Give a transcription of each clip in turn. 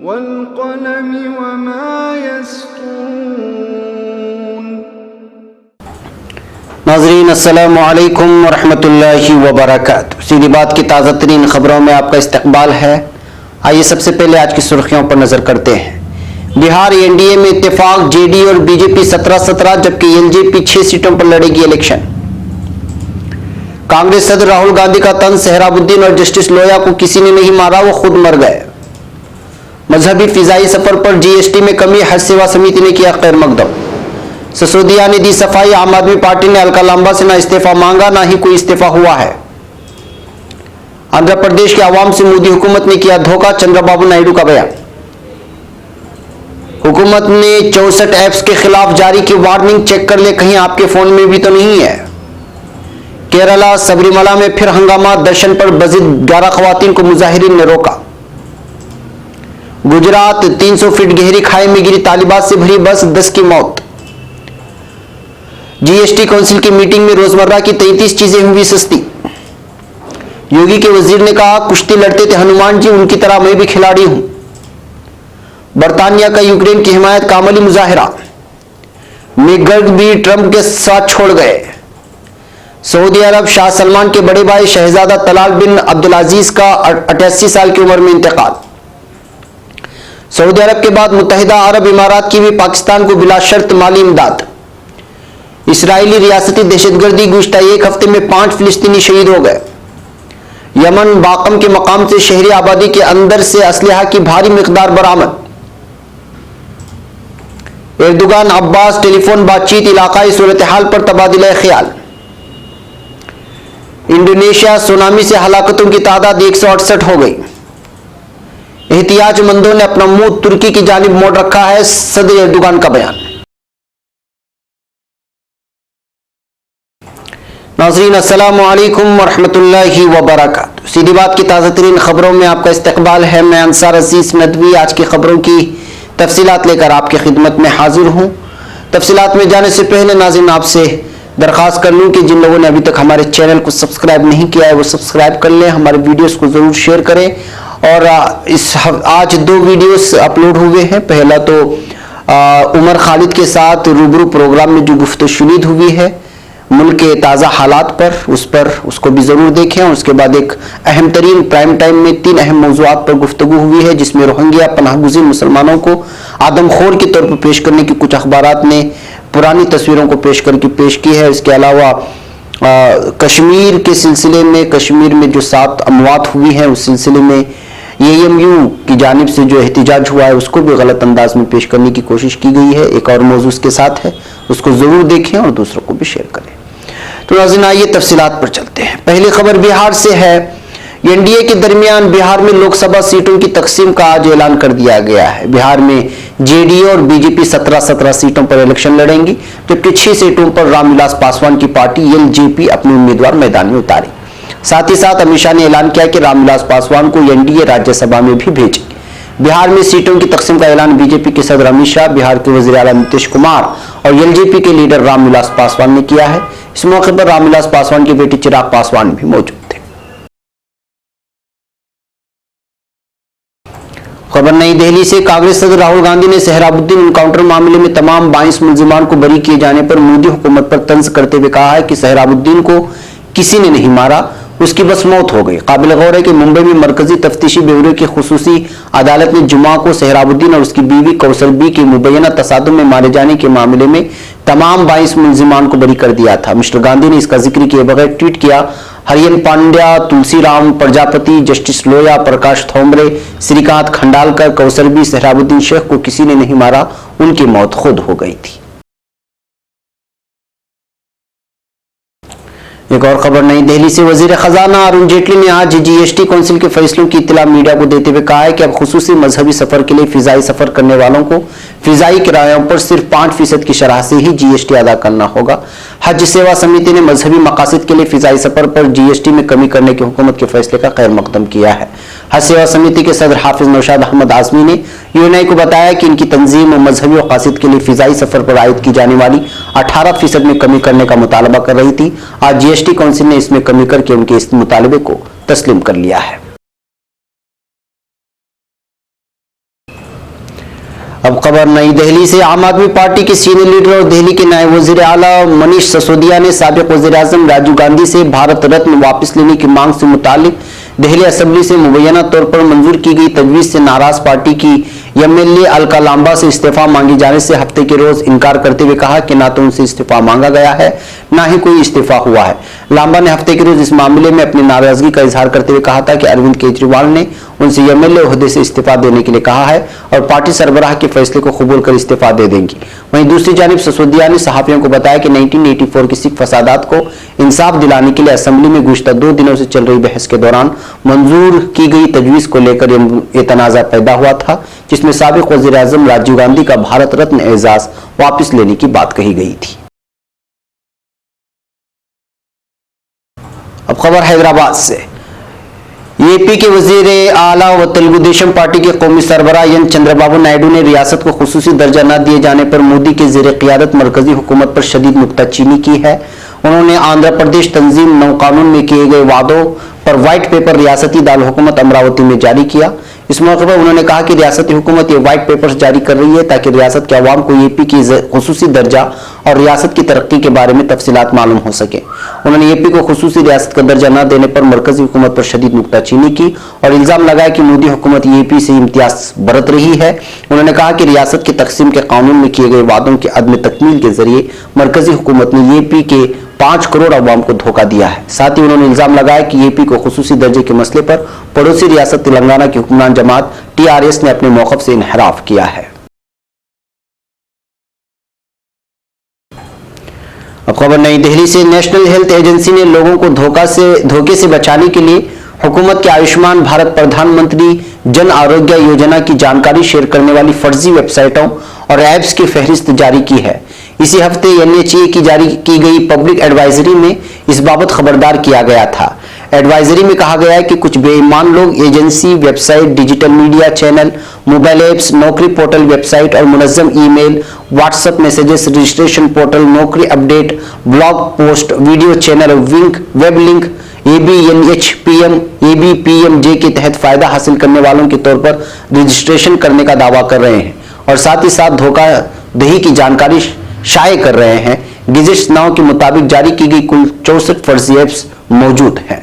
वल्क़लमि वमा यस्तून। नाज़रीन अस्सलामु अलैकुम वरहमतुल्लाहि वबरकातुहू। सीधी बात की ताज़ा तरीन खबरों में आपका इस्तकबाल है। आइए सबसे पहले आज की सुर्खियों पर नजर करते हैं। बिहार एनडीए में इत्तेफाक, जेडी और बीजेपी 17-17 जबकि एलजेपी 6 सीटों पर लड़ेगी इलेक्शन। कांग्रेस सदर राहुल गांधी का तंज, सेहराबुद्दीन और जस्टिस लोया को किसी ने नहीं मारा, वो खुद मर गए। मजहबी फिजाई सफर पर जीएसटी में कमी, हज सेवा समिति ने किया खैर मकदम। सिसोदिया ने दी सफाई, आम आदमी पार्टी ने अलका लांबा से ना इस्तीफा मांगा ना ही कोई इस्तीफा हुआ है। आंध्र प्रदेश के आवाम से मोदी हुकूमत ने किया धोखा, चंद्रबाबू नायडू का बयान। हुकूमत ने 64 ऐप्स के खिलाफ जारी की वार्निंग, चेक कर ले कहीं आपके फोन में भी तो नहीं है। केरला सबरीमला में फिर हंगामा, दर्शन पर बजिद 11 खवातीन को मुजाहिरीन ने रोका। गुजरात 300 फीट गहरी खाई में गिरी तालिबात से भरी बस, 10 की मौत। जीएसटी काउंसिल की मीटिंग में रोजमर्रा की 33 चीजें हुई सस्ती। योगी के वजीर ने कहा, कुश्ती लड़ते थे हनुमान जी, उनकी तरह मैं भी खिलाड़ी हूं। बर्तानिया का यूक्रेन की हिमायत का अमली मुजाहिरा। मेगर्ग भी ट्रंप के साथ छोड़ गए। सऊदी अरब, शाह सलमान के बड़े भाई शहजादा तलाल बिन अब्दुल अजीज का 88 साल की उम्र में इंतकाल। सऊदी अरब के बाद मुत्तहिदा अरब इमारात की भी पाकिस्तान को बिला शर्त माली इमदाद। इसराइली रियासती दहशतगर्दी, गुज़िश्ता एक हफ्ते में 5 फिलिस्तीनी शहीद हो गए। यमन बाकम के मकाम से शहरी आबादी के अंदर से असलहा की भारी मिकदार बरामद। एर्दोगान अब्बास टेलीफोन बातचीत, इलाकाई सूरत हाल पर तबादला ख्याल। इंडोनेशिया सुनामी से हलाकतों की तादाद 168 हो गई। एहतियाजमंदों ने अपना मुंह तुर्की की जानिब मोड़ रखा है, सदर एर्दोगान का बयान। नाज़रीन अस्सलामु अलैकुम वरहमतुल्लाहि वबरकातुहू। सीधी बात की ताज़ा तरीन खबरों में आपका इस्तकबाल है। मैं अंसार अजीज नदवी आज की खबरों की तफसीलात लेकर आपकी खिदमत में हाजिर हूँ। तफसीलात में जाने से पहले नाज़रीन आपसे दरख्वास्त कर लूँ कि जिन लोगों ने अभी तक हमारे चैनल को सब्सक्राइब नहीं किया है वो सब्सक्राइब कर लें, हमारे वीडियोस को ज़रूर शेयर करें। और आज 2 वीडियोस अपलोड हुए हैं। पहला तो उमर खालिद के साथ रूबरू प्रोग्राम में जो गुफ्तगू हुई है मुल्क के ताज़ा हालात पर, उसको भी ज़रूर देखें। और उसके बाद एक अहम तरीन प्राइम टाइम में 3 अहम मौज़ूआत पर गुफ्तगू हुई है जिसमें रोहिंग्या पनाहगुज़ीर मुसलमानों को आदमखोर के तौर पर पेश करने की कुछ अखबारात ने पुरानी तस्वीरों को पेश की है। इसके अलावा कश्मीर के सिलसिले में, कश्मीर में जो 7 अमवात हुई हैं उस सिलसिले में AMU की जानिब से जो एहतिजाज हुआ है उसको भी गलत अंदाज में पेश करने की कोशिश की गई है। एक और मौजूद उसके साथ है, उसको ज़रूर देखें और दूसरों को भी शेयर करें। तो नाज़रीन आइए तफसीलात पर चलते हैं। पहली खबर बिहार से है। एनडीए के दरमियान बिहार में लोकसभा सीटों की तकसीम का आज ऐलान कर दिया गया है। बिहार में जेडीयू और बीजेपी 17-17 सीटों पर इलेक्शन लड़ेंगी, जबकि 6 सीटों पर रामविलास पासवान की पार्टी एलजेपी अपने उम्मीदवार मैदान में उतारी। साथ ही साथ अमित शाह ने ऐलान किया कि रामविलास पासवान को एनडीए राज्यसभा में भी भेजेगी। बिहार में सीटों की तकसीम का ऐलान बीजेपी के सदर अमित शाह, बिहार के वज़ीर आला नीतीश कुमार और एलजेपी के लीडर रामविलास पासवान ने किया है। इस मौके पर रामविलास पासवान की बेटी चिराग पासवान भी मौजूद थे। खबर नई दिल्ली से। कांग्रेस सदर राहुल गांधी ने सेहराबुद्दीन एनकाउंटर मामले में तमाम 22 मुलजिमान को बरी किए जाने पर मोदी हुकूमत पर तंज करते हुए कहा है कि सेहराबुद्दीन को किसी ने नहीं मारा, उसकी बस मौत हो गई। काबिल गौर है कि मुंबई में मरकजी तफ्तीशी ब्यूरो की खुसूसी अदालत ने जुमा को सेहराबुद्दीन और उसकी बीवी कौसर बी के मुबैना तसादुम में मारे जाने के मामले में तमाम 22 मुलजिमान को बरी कर दिया था। मिस्टर गांधी ने इसका जिक्र किए बगैर ट्वीट किया, हरियन पांड्या, तुलसीराम प्रजापति, जस्टिस लोया, प्रकाश थोमरे, श्रीकांत खंडालकर, कौसर बी, सेहराबुद्दीन शेख को किसी ने नहीं मारा, उनकी मौत खुद हो गई थी। एक और खबर नई दिल्ली से। वजीर खजाना अरुण जेटली ने आज जीएसटी काउंसिल के फैसलों की इत्तला मीडिया को देते हुए कहा है कि अब खुसूसी मजहबी सफर के लिए फिजाई सफर करने वालों को फिजाई किरायों पर सिर्फ 5% की शरह से ही जीएसटी अदा करना होगा। हज सेवा समिति ने मजहबी मकासद के लिए फिजाई सफर पर जीएसटी में कमी करने के हुकूमत के फैसले का खैर मकदम किया है। हज सेवा समिति के सदर हाफिज नौशाद अहमद आजमी ने यूएनआई को बताया कि इनकी तंजीम मजहबी मकासद के लिए फिजाई सफर पर आयद की जाने वाली 18% में कमी करने का मुतालबा कर रही थी। आज जीएसटी काउंसिल ने इसमें कमी करके उनके इस मुतालबे को तस्लीम कर लिया है। अब खबर नई दिल्ली से। आम आदमी पार्टी के सीनियर लीडर और दिल्ली के नायब वजीर आला मनीष सिसोदिया ने साबिक वजीर आजम राजीव गांधी से भारत रत्न वापस लेने की मांग से मुतालिक दिल्ली असेंबली से मुबैना तौर पर मंजूर की गई तजवीज से नाराज पार्टी की एमएलए अलका लांबा से इस्तीफा मांगे जाने से हफ्ते के रोज इनकार करते हुए कहा कि ना तो उनसे इस्तीफा मांगा गया है ना ही कोई इस्तीफा हुआ है। लांबा ने हफ्ते के रोज इस मामले में अपनी नाराजगी का इजहार करते हुए कहा था कि अरविंद केजरीवाल ने उनसे एमएलए ओहदे से इस्तीफा देने के लिए कहा है और पार्टी सरबराह के फैसले को कबूल कर इस्तीफा दे देंगी। वहीं दूसरी जानिब सिसोदिया ने सहाफियों को बताया कि 1984 के सिख फसादात को इंसाफ दिलाने के लिए असेंबली में गुज़श्ता 2 दिनों से चल रही बहस के दौरान मंजूर की गई तजवीज को लेकर ये तनाज़ा पैदा हुआ था, जिसमें साबिक वज़ीर आज़म राजीव गांधी का भारत रत्न एजाज वापस लेने की बात कही गई थी। अब खबर हैदराबाद से। यूपी के वजीर आला व तेलुगु देशम पार्टी के कौमी सरबराह एन चंद्रबाबू नायडू ने रियासत को खुसूसी दर्जा न दिए जाने पर मोदी के ज़ेरे क़ियादत मरकजी हुकूमत पर शदीद नुक्ताचीनी की है। उन्होंने आंध्र प्रदेश तंजीम नौ कानून में किए गए वादों पर व्हाइट पेपर रियासती दारुल-हुकूमत अमरावती में जारी किया। इस मौके पर उन्होंने कहा कि रियासती हुकूमत ये व्हाइट पेपर्स जारी कर रही है ताकि रियासत के अवाम को यूपी की खुसूसी दर्जा और रियासत की तरक्की के बारे में तफसीलात मालूम हो सके। उन्होंने यूपी को खुसूसी रियासत का दर्जा न देने पर मरकजी हुकूमत पर शदीद नुक्ताचीनी की और इल्जाम लगाया कि मोदी हुकूमत यूपी से इम्तियाज बरत रही है। उन्होंने कहा कि रियासत की तकसीम के कानून में किए गए वादों के अदम तकमील के जरिए मरकजी हुकूमत ने यूपी के 5 करोड़ अवाम को धोखा दिया है। साथ ही उन्होंने इल्जाम लगाया कि यूपी को खुसूसी दर्जे के मसले पर पड़ोसी रियासत तेलंगाना की हुक्मरान जमात टीआरएस ने अपने मौक़िफ़ से इनहराफ किया है। अब खबर नई दिल्ली से। नेशनल हेल्थ एजेंसी ने लोगों को धोखे से बचाने के लिए हुकूमत के आयुष्मान भारत प्रधानमंत्री जन आरोग्य योजना की जानकारी शेयर करने वाली फर्जी वेबसाइटों और ऐप्स की फहरिस्त जारी की है। इसी हफ्ते एनएचए की जारी की गई पब्लिक एडवाइजरी में इस बाबत खबरदार किया गया था। एडवाइजरी में कहा गया है कि कुछ बेईमान लोग agency website, digital media channel, mobile apps, नौकरी पोर्टल वेबसाइट और मुनज़्ज़म email, WhatsApp messages, registration portal, नौकरी update, blog post, video channel, web link, ABNHPM, ABPMJ के तहत फायदा हासिल करने वालों के तौर पर रजिस्ट्रेशन करने का दावा कर रहे हैं और साथ ही साथ धोखाधड़ी की जानकारी शाये कर रहे हैं। गेजेट्स नाउ के मुताबिक जारी की गई कुल 64 फर्जी ऐप्स मौजूद हैं।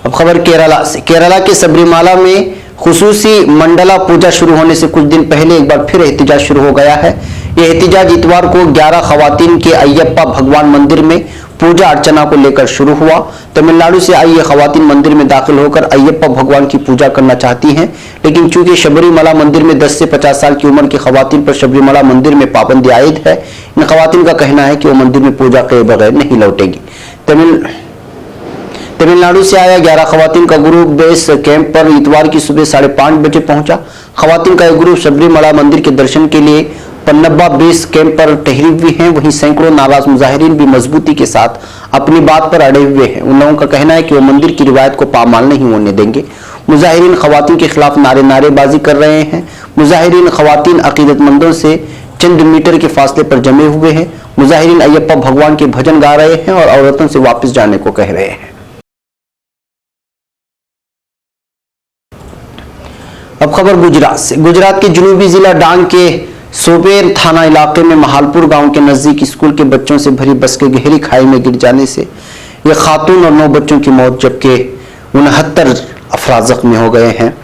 अब खबर केरला से। केरला के सबरीमाला में खुसूसी मंडला पूजा शुरू होने से कुछ दिन पहले एक बार फिर एहतिजाज शुरू हो गया है। यह एहतिजाज इतवार को 11 खवातीन के अयप्पा भगवान मंदिर में पूजा अर्चना को लेकर शुरू हुआ। तमिलनाडु से आई ये खवातीन मंदिर में दाखिल होकर अयप्पा भगवान की पूजा करना चाहती हैं, लेकिन चूंकि शबरीमला मंदिर में 10 से 50 साल की उम्र की खवातीन पर शबरीमला मंदिर में पाबंदी आयद है। इन खवातीन का कहना है कि वो मंदिर में पूजा किए बगैर नहीं लौटेगी। तमिलनाडु से आया 11 खवातीन का ग्रुप बेस कैंप पर इतवार की सुबह 5:30 बजे पहुंचा। खवातीन का एक ग्रुप शबरीमला मंदिर के दर्शन के लिए पन्नब्बा बेस कैंप पर ठहरी हुई हैं। वहीं सैकड़ों नाराज मुजाहिरीन भी मजबूती के साथ अपनी बात पर अड़े हुए हैं। उन लोगों का कहना है कि वो मंदिर की रिवायत को पामाल नहीं होने देंगे। मुजाहिरीन खवातीन के खिलाफ नारेबाजी कर रहे हैं। मुजाहिरीन खवातीन अकीदतमंदों से चंद मीटर के फासले पर जमे हुए हैं। मुजाहिरीन अयप्पा भगवान के भजन गा रहे हैं और औरतों से वापस जाने को कह रहे हैं। अब खबर गुजरात से। गुजरात के जुनूबी जिला डांग के सोबेर थाना इलाके में महालपुर गांव के नजदीक स्कूल के बच्चों से भरी बस के गहरी खाई में गिर जाने से ये खातून और 9 बच्चों की मौत जबकि 69 अफराद जख्मी हो गए हैं।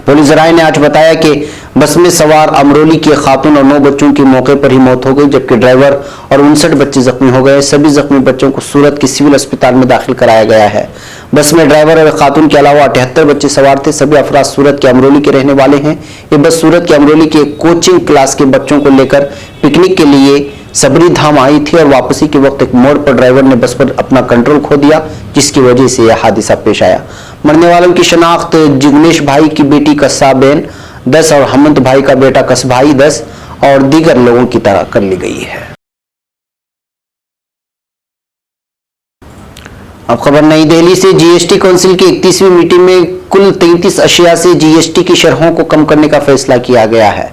पुलिस राय ने आज बताया कि बस में सवार अमरोली के खातून और 9 बच्चों की मौके पर ही मौत हो गई, जबकि ड्राइवर और 59 बच्चे जख्मी हो गए। सभी जख्मी बच्चों को सूरत के सिविल अस्पताल में दाखिल कराया गया है। बस में ड्राइवर और खातून के अलावा 78 बच्चे सवार थे। सभी अफराद सूरत के अमरोली के रहने वाले हैं। ये बस सूरत के अमरोली के कोचिंग क्लास के बच्चों को लेकर पिकनिक के लिए सबरी धाम आई थी और वापसी के वक्त एक मोड़ पर ड्राइवर ने बस पर अपना कंट्रोल खो दिया, जिसकी वजह से यह हादसा पेश आया। मरने वालों की शनाख्त जिग्नेश भाई की बेटी कस्साबेन 10 और हमंत भाई का बेटा कसभाई 10 और दीगर लोगों की तरह कर ली गई है। अब खबर नई दिल्ली से। जीएसटी काउंसिल की 31वीं मीटिंग में कुल 33 अशिया से जीएसटी की शरहों को कम करने का फैसला किया गया है।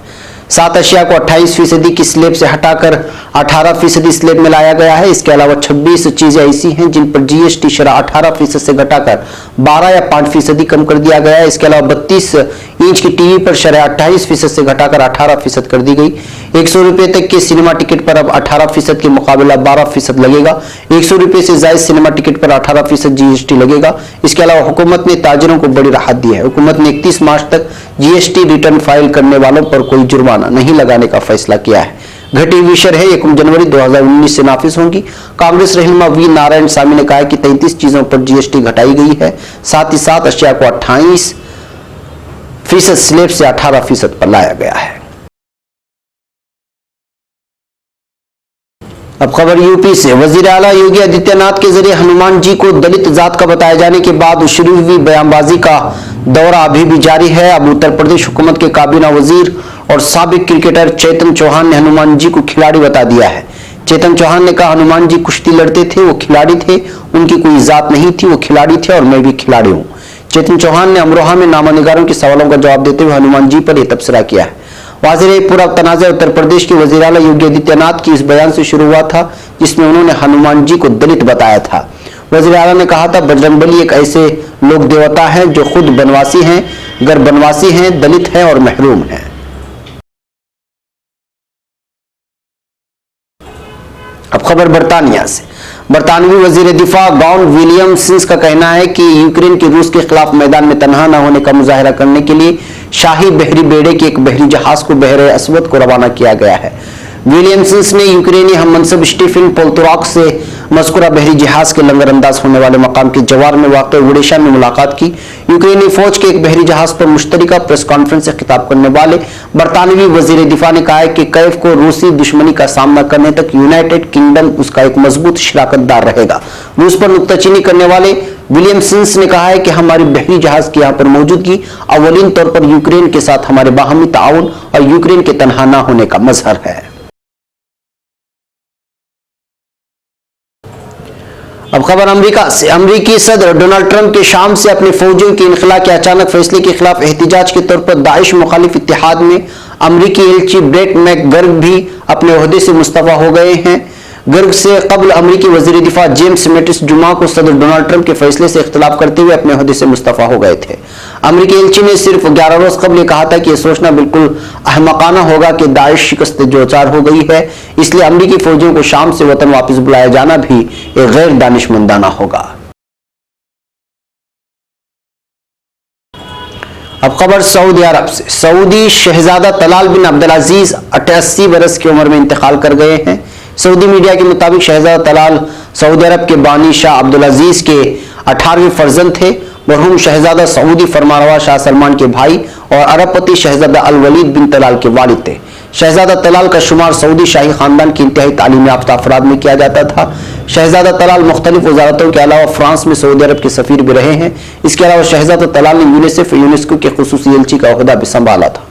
7 अशिया को 28% की स्लैब से हटाकर 18% स्लैब में लाया गया है। इसके अलावा 26 चीजें ऐसी हैं जिन पर जीएसटी शरह 18% से घटाकर 12 या 5% कम कर दिया गया है। इसके अलावा 32 इंच की टीवी पर शरह 28% से घटाकर 18% कर दी गई। 100 रुपए तक के सिनेमा टिकट पर अब 18% के मुकाबला 12% लगेगा। 100 रुपए से ज्यादा सिनेमा टिकट पर 18% जीएसटी लगेगा। इसके अलावा हुकूमत ने ताजिरों को बड़ी राहत दी है। हुकूमत ने 31 मार्च तक जीएसटी रिटर्न फाइल करने वालों पर कोई जुर्माना नहीं लगाने का फैसला किया है। घटी हुई शरह 1 जनवरी 2019 से नाफिज होंगी। कांग्रेस रहनुमा वी नारायण स्वामी ने कहा कि 33 चीजों पर जीएसटी घटाई गई है। साथ ही 7 अशिया को 28% स्लैब से 18% पर लाया गया है। अब खबर यूपी से। वजीर आला योगी आदित्यनाथ के जरिए हनुमान जी को दलित जात का बताए जाने के बाद शुरू हुई बयानबाजी का दौरा अभी भी जारी है। अब उत्तर प्रदेश हुकूमत के काबीना वजीर और साबिक क्रिकेटर चेतन चौहान ने हनुमान जी को खिलाड़ी बता दिया है। चेतन चौहान ने कहा, हनुमान जी कुश्ती लड़ते थे, वो खिलाड़ी थे, उनकी कोई जात नहीं थी, वो खिलाड़ी थे और मैं भी खिलाड़ी हूं। चेतन चौहान ने अमरोहा में नामानिगारों के सवालों का जवाब देते हुए हनुमान जी पर यह तबसरा किया है। वाज़ेह पूरा तनाज़ा उत्तर प्रदेश के वज़ीर आला योगी आदित्यनाथ की इस बयान से शुरू हुआ था जिसमें उन्होंने हनुमान जी को दलित बताया था। वज़ीर आला ने कहा था, बजरंगबली एक ऐसे लोक देवता है जो खुद बनवासी हैं, गर बनवासी हैं, दलित हैं और महरूम हैं। अब खबर बर्तानिया से। बरतानवी वजीर दिफा गॉन विलियमसन का कहना है कि यूक्रेन के रूस के खिलाफ मैदान में तनहा न होने का मुजाहरा करने के लिए शाही बहरी बेड़े के एक बहरी जहाज को बहरे अस्वद को रवाना किया गया है। विलियमसन ने यूक्रेनी हम मनसब स्टीफन पोल्तोराक से मज़कूरा बहरी जहाज के लंगरअंदाज होने वाले मकाम के जवार में वाक़ ओडेशा में मुलाकात की। यूक्रेनी फौज के एक बहरी जहाज पर मुश्तरका प्रेस कॉन्फ्रेंस से खिताब करने वाले बरतानवी वजीर दिफा ने कहा है कि कैफ को रूसी दुश्मनी का सामना करने तक यूनाइटेड किंगडम उसका एक मजबूत शराकतदार रहेगा। रूस पर नुक्ताचीनी करने वाले विलियमसन ने कहा है कि हमारी बहरी जहाज की यहाँ पर मौजूदगी अवलीन तौर पर यूक्रेन के साथ हमारे बाहमी ताउन और यूक्रेन के तनहा न होने का मजहर है। अब खबर अमेरिका से। अमेरिकी सदर डोनाल्ड ट्रंप के शाम से अपने फौजियों के इनखला के अचानक फैसले के खिलाफ एहतिजाज के तौर पर दाइश मुखालिफ इत्तेहाद में अमेरिकी एलची ब्रेट मैकगर्ग भी अपने ओहदे से मुस्तफा हो गए हैं। गर्ग से कबल अमेरिकी वजीर दिफा जेम्स मैटिस जुमा को सदर डोनाल्ड ट्रंप के फैसले से इख्तिलाफ करते हुए अपने ओहदे से मुस्तफा हो गए थे। अमेरिकी एलची ने सिर्फ 11 रोज कबल कहा था कि यह सोचना बिल्कुल अहमकाना होगा कि दाइश शिकस्त जोचार हो गई है, इसलिए अमेरिकी फौजियों को शाम से वतन वापस बुलाया जाना भी एक गैर दानिशमंदाना होगा। अब खबर सऊदी अरब से। सऊदी शहजादा तलाल बिन अब्दुल अजीज 88 बरस की उम्र में इंतकाल कर गए हैं। सऊदी मीडिया के मुताबिक शहजादा तलाल सऊदी अरब के बानी शाह अब्दुल अजीज के 18वें फर्जंद थे। मरहूम शहजादा सऊदी फरमानरवा शाह सलमान के भाई और अरबपति शहजादा अल वलीद बिन तलाल के वालिद थे। शहजादा तलाल का शुमार सऊदी शाही खानदान के इंतहाई तालीम याफ्ता अफराद में किया जाता था। शहजादा तलाल मुख्तलिफ वजारतों के अलावा फ्रांस में सऊदी अरब के सफीर भी रहे हैं। इसके अलावा शहजादा तलाल ने यूनेस्को के खुसूसी एलची का ओहदा भी संभाला था।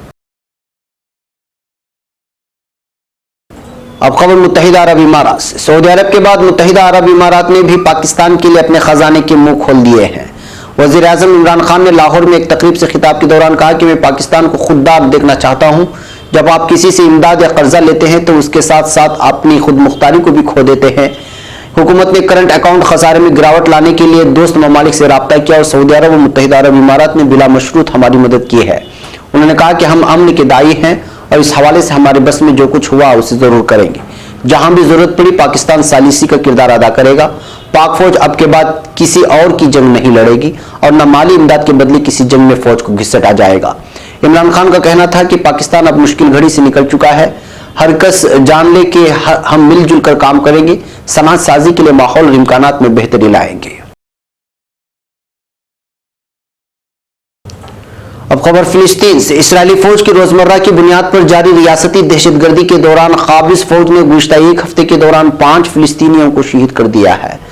अब खबर मुत्तहिदा अरब इमारात से। सऊदी अरब के बाद मुत्तहिदा अरब इमारात ने भी पाकिस्तान के लिए अपने खजाने के मुंह खोल दिए हैं। वजीर आजम इमरान खान ने लाहौर में एक तकरीब से खिताब के दौरान कहा कि मैं पाकिस्तान को खुददार देखना चाहता हूं। जब आप किसी से इमदाद या कर्जा लेते हैं तो उसके साथ साथ अपनी खुद मुख्तारी को भी खो देते हैं। हुकूमत ने करंट अकाउंट खसारे में गिरावट लाने के लिए दोस्त ममालिक से रब्ता किया और सऊदी अरब और मुत्तहिदा अरब इमारात ने बिला मशरूत हमारी मदद की है। उन्होंने कहा कि हम अमन के दाई हैं और इस हवाले से हमारे बस में जो कुछ हुआ उसे जरूर करेंगे। जहां भी जरूरत पड़ी पाकिस्तान सालिसी का किरदार अदा करेगा। पाक फौज अब के बाद किसी और की जंग नहीं लड़ेगी और न माली इमदाद के बदले किसी जंग में फौज को घिसटा जाएगा। इमरान खान का कहना था कि पाकिस्तान अब मुश्किल घड़ी से निकल चुका है। हर कस जान ले कि हम मिलजुल कर काम करेंगे, समाज साजी के लिए माहौल और इम्कानात में बेहतरी लाएंगे। अब खबर फिलिस्तीन से। इस्राएली फौज की रोजमर्रा की बुनियाद पर जारी रियासती दहशतगर्दी के दौरान काबिज फौज ने गुज़िश्ता एक हफ्ते के दौरान 5 फिलिस्तीनियों को शहीद कर दिया है।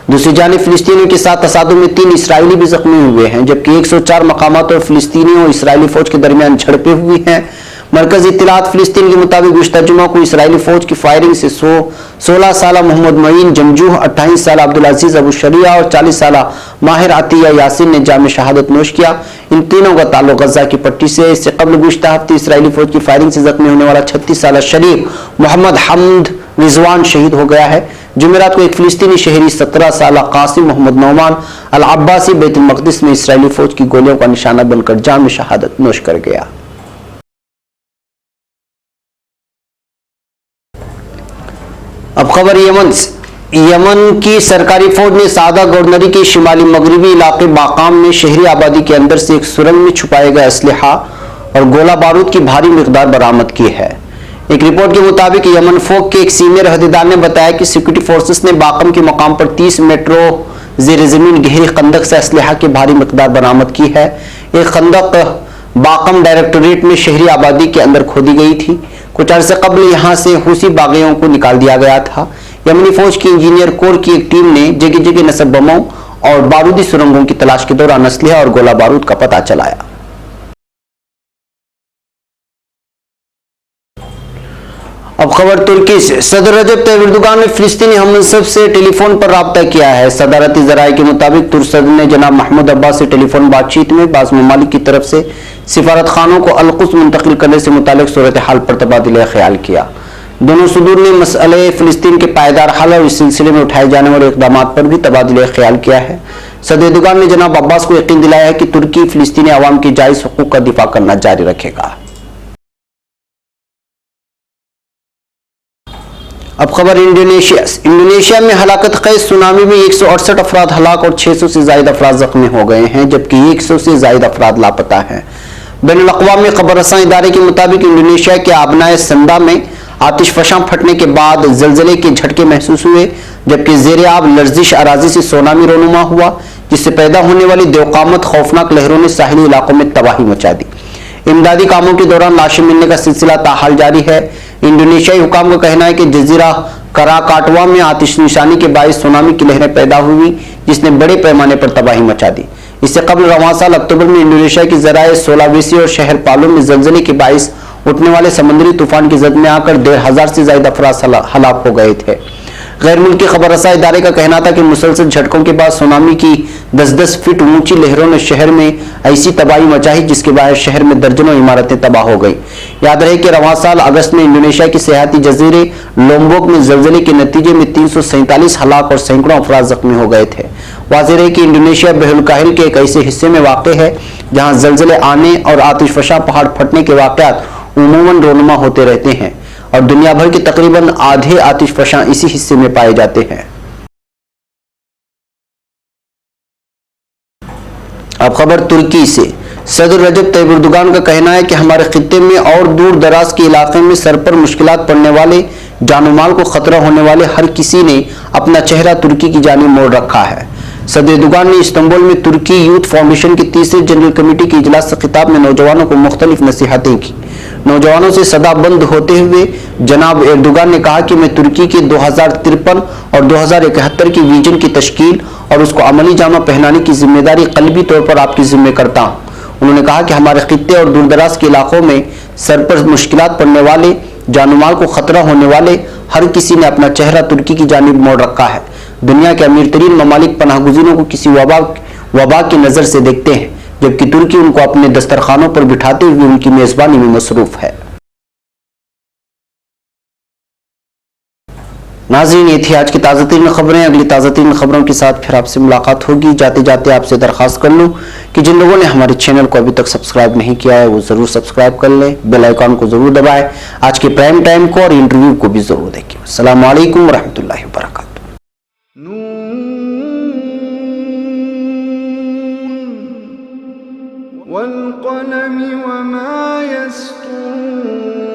दूसरी जानिब फिलिस्तीनियों के साथ तसादुम में 3 इसराइली भी जख्मी हुए हैं, जबकि 104 मकामात और फिलिस्तीनियों और इसराइली फौज के दरमियान झड़पें हुई हैं। मरकजी इत्तलात फिलिस्तीन के मुताबिक गुज़श्ता जुमा को इसराइली फौज की फायरिंग से 16 साल मोहम्मद मईन जमजूह, 28 साल अब्दुल अजीज अबू शरिया और 40 साल माहिर अतिया यासिन ने जाम शहादत नोश किया। इन तीनों का ताल्लुक गजा की पट्टी से। इससे कबल गुज़श्ता हफ्ते इसराइली फौज की फायरिंग से जख्मी होने वाला 36 साल शरीफ मोहम्मद हमद रिजवान शहीद हो गया है। जुमेरात को एक फिलिस्तीनी शहरी 17 साल कासिम मोहम्मद नौमान अल अब्बासी बैतुल मक़दिस में इसराइली फौज की गोलियों का निशाना बनकर जाम शहादत नोश कर गया। अब खबर यमन से। यमन की सरकारी फौज ने सादा गवर्नरी के शिमाली मगरबी इलाके बाकाम में शहरी आबादी के अंदर से एक सुरंग में छुपाए गए असलहा और गोला बारूद की भारी मिकदार बरामद की है। एक रिपोर्ट के मुताबिक यमन फौज के एक सीनियर अहदेदार ने बताया कि सिक्योरिटी फोर्सेस ने बाकम के मकाम पर 30 मेट्रो जेर जमीन गहरी खंदक से असलहा की भारी मिकदार बरामद की है। एक खंदक बाकम डायरेक्टोरेट में शहरी आबादी के अंदर खोदी गई थी। कुछ अर्से कबल यहां से हुसी बागियों को निकाल दिया गया था। यमनी फौज की इंजीनियर कोर की एक टीम ने जगह जगह नस्ब बमों और बारूदी सुरंगों की तलाश के दौरान असलहा और गोला बारूद का पता चलाया। अब खबर तुर्की से। सदर रजब तैयब एर्दोगान ने फिलिस्तीनी हममनसब से टेलीफोन पर राब्ता किया है। सदारती जराये के मुताबिक तुर्क सदर ने जनाब महमूद अब्बास से टेलीफोन बातचीत में बाज़ ममालिक की तरफ से सिफारत खानों को अल-कुद्स मुंतकिल करने से मुतालिक सूरत हाल पर तबादला ख्याल किया। दोनों सदूर ने मसले फिलिस्तीन के पायदार हल और इस सिलसिले में उठाए जाने वाले इक़दाम पर भी तबादला ख्याल किया है। सदर एर्दोगान ने जनाब अब्बास को यकीन दिलाया है कि तुर्की फिलिस्तीनी अवाम की जायज़ हुकूक का दिफा करना जारी रखेगा। अब खबर इंडोनेशिया में हलाकत खेज सुनामी में 168 अफराद हलाक और 600 से ज्यादा अफराद जख्मी हो गए हैं, जबकि 100 से ज्यादा अफराद लापता हैं। बैनुल अक़वामी खबर रसां इदारे के मुताबिक इंडोनेशिया के आबनाए संदा में आतिशफशां फटने के बाद जलजले के झटके महसूस हुए, जबकि ज़ेरे आब लर्जिश अराजी से सुनामी रोनुमा हुआ, जिससे पैदा होने वाली देवकामत खौफनाक लहरों ने साहिली इलाकों में तबाही मचा दी। इमदादी कामों के दौरान लाशें मिलने का सिलसिला ताहाल जारी है। इंडोनेशियाई हुकाम का कहना है कि जजीरा कराकाटवा में आतिश निशानी के बायस सुनामी की लहरें पैदा हुई, जिसने बड़े पैमाने पर तबाही मचा दी। इससे कबल रवां साल अक्टूबर में इंडोनेशिया की ज़राए सोलावेसी और शहर पालो में जलजले के बायस उठने वाले समुद्री तूफान की जद में आकर 1,500 से ज्यादा अफराद हलाक हो गए थे। गैर मुल्की खबर रसा इदारे का कहना था कि मुसलसल झटकों के बाद सुनामी की 10-10 फीट ऊंची लहरों ने शहर में ऐसी तबाही मचाई, जिसके बाद शहर में दर्जनों इमारतें तबाह हो गई। याद रहे कि रवां साल अगस्त में इंडोनेशिया के सियाहती जजीरे लोम्बोक में जलजले के नतीजे में 347 हलाक और सैकड़ों अफराद जख्मी हो गए थे। वाज़ेह है कि इंडोनेशिया बहरुल के एक ऐसे हिस्से में वाक़ है जहां जलजले आने और आतिशफशा पहाड़ फटने के वाक़यात उमूमन रोनुमा होते रहते हैं और दुनिया भर के तकरीबन आधे आतिशफशां इसी हिस्से में पाए जाते हैं। अब खबर तुर्की से। सदर रजब तैयब एर्दोगान का कहना है कि हमारे खित्ते में और दूर दराज के इलाके में सर पर मुश्किलात पड़ने वाले, जान-माल को खतरा होने वाले हर किसी ने अपना चेहरा तुर्की की जानिब मोड़ रखा है। सदर एर्दोगान ने इस्तांबुल में तुर्की यूथ फाउंडेशन की तीसरी जनरल कमेटी के इजलास से खिताब में नौजवानों को मुख्तलिफ नसीहतें की। नौजवानों से सदाबंद होते हुए जनाब एर्दोगान ने कहा कि मैं तुर्की के 2053 और 2071 की विजन की तश्कील और उसको अमली जामा पहनाने की जिम्मेदारी कल्बी तौर पर आपकी जिम्मे करता हूँ। उन्होंने कहा कि हमारे खित्ते और दूरदराज के इलाकों में सर पर मुश्किलात पड़ने वाले, जानमाल को खतरा होने वाले हर किसी ने अपना चेहरा तुर्की की जानिब मोड़ रखा है। दुनिया के अमीर तरीन ममालिक पनाहगुज़ीरों को किसी वबा की नज़र से देखते हैं, जबकि तुर्की उनको अपने दस्तरखानों पर बिठाते हुए उनकी मेज़बानी में मसरूफ है। नाज़रीन, ये थी आज की ताज़ा तरीन खबरें। अगली ताज़ा तरीन खबरों के साथ फिर आपसे मुलाकात होगी। जाते जाते आपसे दरख्वास्त कर लूँ कि जिन लोगों ने हमारे चैनल को अभी तक सब्सक्राइब नहीं किया है वो ज़रूर सब्सक्राइब कर लें, बेल आइकॉन को ज़रूर दबाएं, आज के प्राइम टाइम को और इंटरव्यू को भी ज़रूर देखें। अस्सलाम वालेकुम रहमतुल्लाहि व बरकातहू। वल क़लम वमा यस्तूरून।